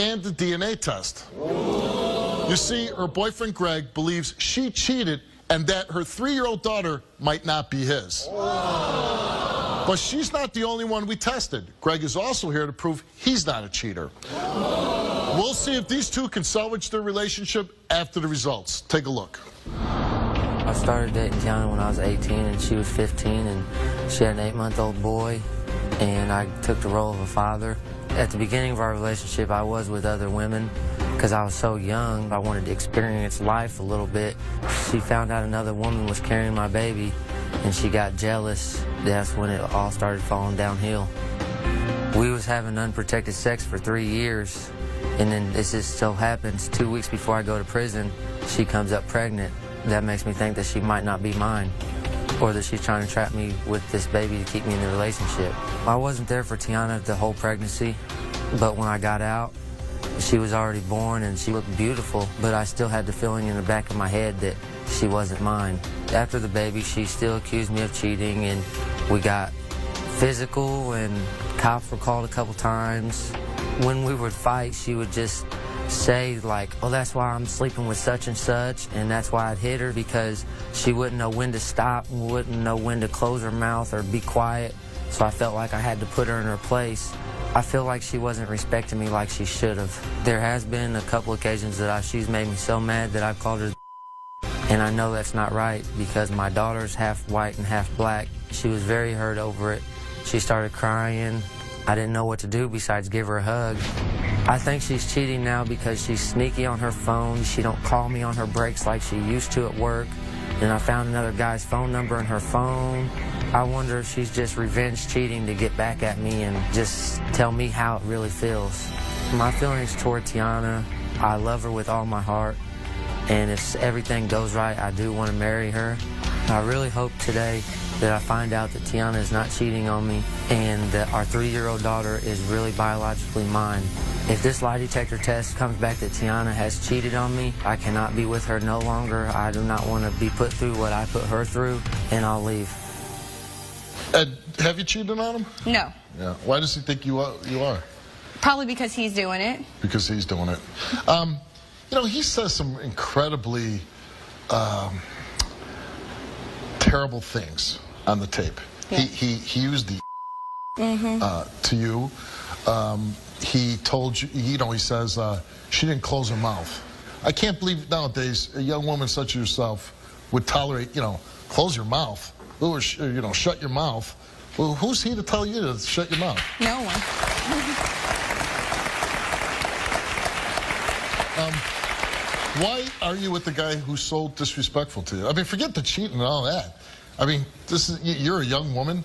and the DNA test. You see, her boyfriend Greg believes she cheated and that her 3-year-old daughter might not be his. But she's not the only one we tested. Greg is also here to prove he's not a cheater. We'll see if these two can salvage their relationship after the results. Take a look. I started dating Tiana when I was 18 and she was 15, and she had an 8-month-old boy, and I took the role of a father. At the beginning of our relationship, I was with other women because I was so young. I wanted to experience life a little bit. She found out another woman was carrying my baby, and she got jealous. That's when it all started falling downhill. We was having unprotected sex for 3 years, and then this just so happens 2 weeks before I go to prison, she comes up pregnant. That makes me think that she might not be mine, or that she's trying to trap me with this baby to keep me in the relationship. I wasn't there for Tiana the whole pregnancy, but when I got out, she was already born and she looked beautiful, but I still had the feeling in the back of my head that she wasn't mine. After the baby, she still accused me of cheating, and we got physical, and cops were called a couple times. When we would fight, she would just say like, oh, that's why I'm sleeping with such and such, and that's why I'd hit her, because she wouldn't know when to stop and wouldn't know when to close her mouth or be quiet, so I felt like I had to put her in her place. I feel like she wasn't respecting me like she should have. There has been a couple occasions that she's made me so mad that I've called her, and I know that's not right because my daughter's half white and half black. She was very hurt over it. She started crying. I didn't know what to do besides give her a hug. I think she's cheating now because she's sneaky on her phone. She don't call me on her breaks like she used to at work. And I found another guy's phone number in her phone. I wonder if she's just revenge cheating to get back at me and just tell me how it really feels. My feelings toward Tiana, I love her with all my heart. And if everything goes right, I do want to marry her. I really hope today that I find out that Tiana is not cheating on me and that our 3-year-old daughter is really biologically mine. If this lie detector test comes back that Tiana has cheated on me, I cannot be with her no longer. I do not want to be put through what I put her through, and I'll leave. Ed, have you cheated on him? No. Yeah. Why does he think you are? Probably because he's doing it. Because he's doing it. You know, he says some incredibly terrible things on the tape. Yeah. He used the to you. He told you, he says she didn't close her mouth. I can't believe nowadays a young woman such as yourself would tolerate, close your mouth, or, shut your mouth. Well, who's he to tell you to shut your mouth? No one. Why are you with the guy who's so disrespectful to you? I mean, forget the cheating and all that. I mean, you're a young woman.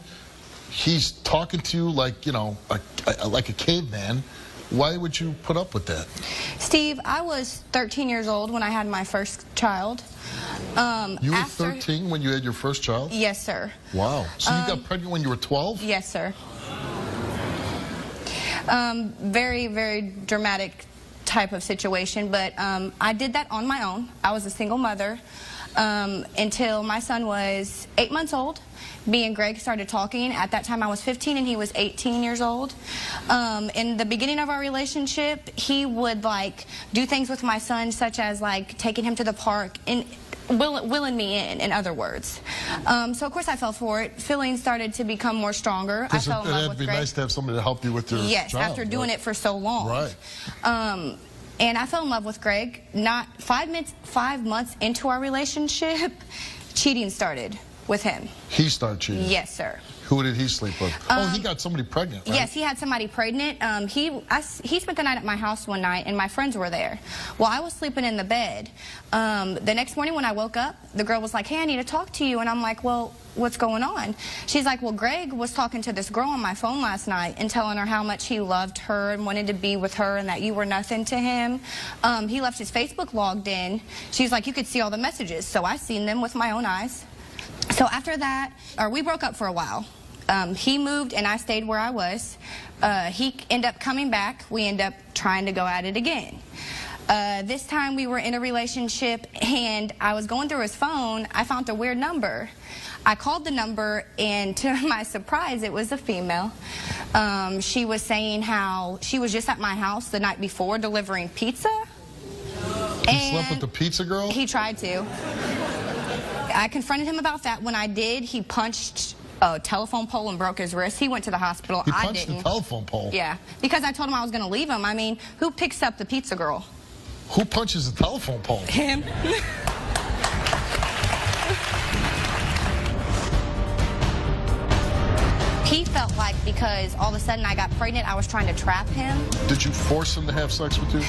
He's talking to you like, like a caveman. Why would you put up with that? Steve, I was 13 years old when I had my first child. You were 13 when you had your first child? Yes, sir. Wow. So you got pregnant when you were 12? Yes, sir. Very, very dramatic type of situation, but I did that on my own. I was a single mother until my son was 8 months old. Me and Greg started talking. At that time I was 15 and he was 18 years old. In the beginning of our relationship, he would do things with my son, such as taking him to the park and willing me in other words. So of course I fell for it. Feelings started to become more stronger. I fell in love with Greg. It'd be nice to have somebody to help you with your Yes, child, after doing it for so long. Right. And I fell in love with Greg. Not 5 months into our relationship, cheating started with him. He started cheating? Yes, sir. Who did he sleep with? He got somebody pregnant, right? Yes, he had somebody pregnant. He spent the night at my house one night, and my friends were there. Well, I was sleeping in the bed. The next morning when I woke up, the girl was like, hey, I need to talk to you. And I'm like, well, what's going on? She's like, well, Greg was talking to this girl on my phone last night and telling her how much he loved her and wanted to be with her and that you were nothing to him. He left his Facebook logged in. She's like, you could see all the messages. So I seen them with my own eyes. So after that, we broke up for a while. He moved and I stayed where I was. He ended up coming back. We ended up trying to go at it again. This time we were in a relationship and I was going through his phone. I found a weird number. I called the number and to my surprise it was a female. She was saying how she was just at my house the night before delivering pizza. He slept with the pizza girl? He tried to. I confronted him about that. When I did, he punched a telephone pole and broke his wrist. He went to the hospital. He I punched didn't. the telephone pole? Yeah, because I told him I was going to leave him. I mean, who picks up the pizza girl? Who punches the telephone pole? Him. He felt like because all of a sudden I got pregnant, I was trying to trap him. Did you force him to have sex with you?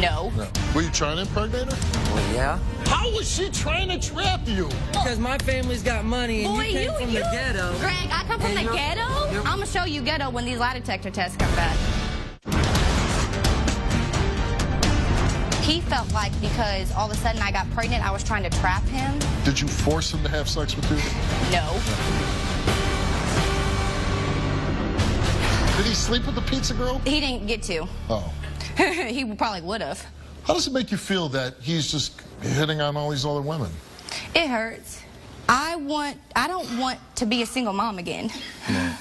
No. No. Were you trying to impregnate her? Well, yeah. How was she trying to trap you? Because my family's got money and Boy, you came from the ghetto. Greg, I come from And the you're- ghetto? you're- I'm going to show you ghetto when these lie detector tests come back. He felt like because all of a sudden I got pregnant, I was trying to trap him. Did you force him to have sex with you? No. Did he sleep with the pizza girl? He didn't get to. Oh. He probably would have. How does it make you feel that he's just hitting on all these other women? It hurts. I don't want to be a single mom again. No.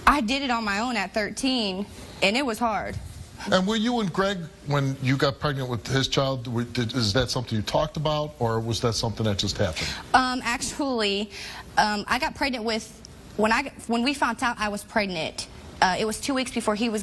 I did it on my own at 13, and it was hard. And were you and Greg, when you got pregnant with his child, is that something you talked about, or was that something that just happened? Actually, I got pregnant with, when we found out I was pregnant, it was 2 weeks before he was